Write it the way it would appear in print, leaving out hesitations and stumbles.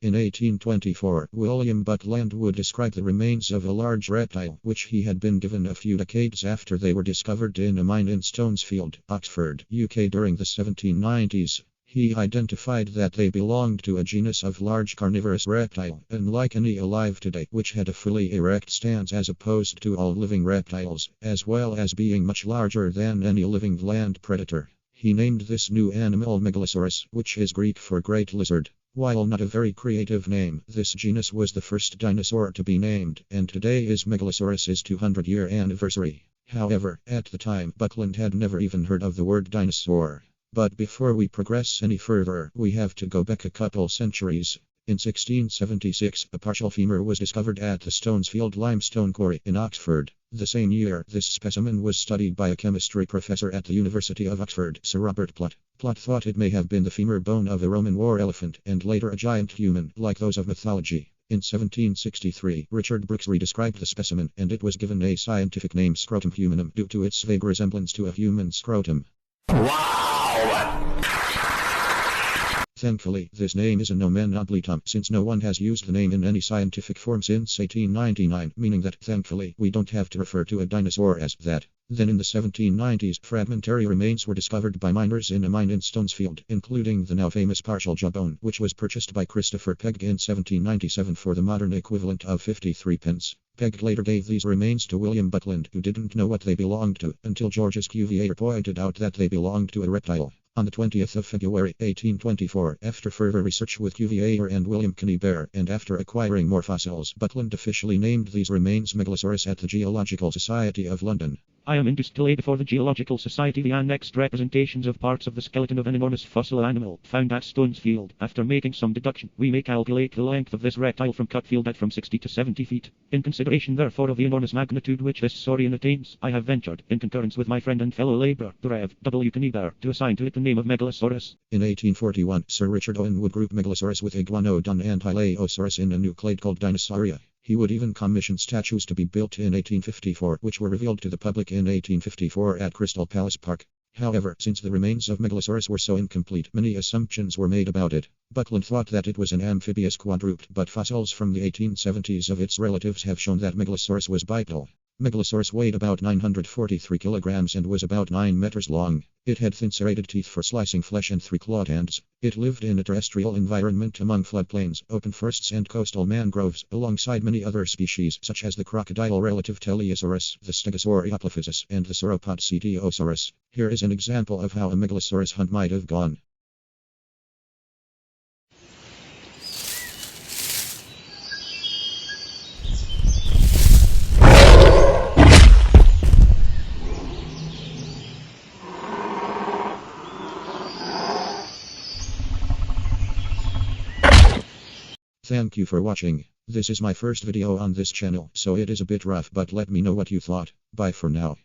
In 1824, William Butland would describe the remains of a large reptile, which he had been given a few decades after they were discovered in a mine in Stonesfield, Oxford, UK during the 1790s. He identified that they belonged to a genus of large carnivorous reptile, unlike any alive today, which had a fully erect stance as opposed to all living reptiles, as well as being much larger than any living land predator. He named this new animal Megalosaurus, which is Greek for great lizard. While not a very creative name, this genus was the first dinosaur to be named, and today is Megalosaurus' 200-year anniversary. However, at the time, Butland had never even heard of the word dinosaur. But before we progress any further, we have to go back a couple centuries. In 1676, a partial femur was discovered at the Stonesfield limestone quarry in Oxford. The same year, this specimen was studied by a chemistry professor at the University of Oxford, Sir Robert Plot. Plot thought it may have been the femur bone of a Roman war elephant, and later a giant human, like those of mythology. In 1763, Richard Brooks redescribed the specimen, and it was given a scientific name Scrotum humanum due to its vague resemblance to a human scrotum. Thankfully, this name is a nomen oblitum, since no one has used the name in any scientific form since 1899, meaning that, thankfully, we don't have to refer to a dinosaur as that. Then in the 1790s, fragmentary remains were discovered by miners in a mine in Stonesfield, including the now famous partial jawbone, which was purchased by Christopher Pegg in 1797 for the modern equivalent of 53 pence. Pegg later gave these remains to William Butland, who didn't know what they belonged to, until George's Cuvier pointed out that they belonged to a reptile. On the 20th of February, 1824, after further research with Cuvier and William Conybeare, and after acquiring more fossils, Butland officially named these remains Megalosaurus at the Geological Society of London. I am induced to lay before the Geological Society the annexed representations of parts of the skeleton of an enormous fossil animal found at Stonesfield. After making some deduction, we may calculate the length of this reptile from cut field at from 60 to 70 feet. In consideration, therefore, of the enormous magnitude which this saurian attains, I have ventured, in concurrence with my friend and fellow labourer, the Rev. W. Conybeare, to assign to it the name of Megalosaurus. In 1841, Sir Richard Owen would group Megalosaurus with Iguanodon and Hylaeosaurus in a new clade called Dinosaur. He would even commission statues to be built in 1854, which were revealed to the public in 1854 at Crystal Palace Park. However, since the remains of Megalosaurus were so incomplete, many assumptions were made about it. Butland thought that it was an amphibious quadruped, but fossils from the 1870s of its relatives have shown that Megalosaurus was bipedal. Megalosaurus weighed about 943 kilograms and was about 9 meters long. It had thin serrated teeth for slicing flesh and 3 clawed hands. It lived in a terrestrial environment among floodplains, open forests and coastal mangroves, alongside many other species such as the crocodile relative Teleosaurus, the Stegosaurus Oplophysis, and the sauropod Cetiosaurus. Here is an example of how a Megalosaurus hunt might have gone. Thank you for watching. This is my first video on this channel, so it is a bit rough, but let me know what you thought. Bye for now.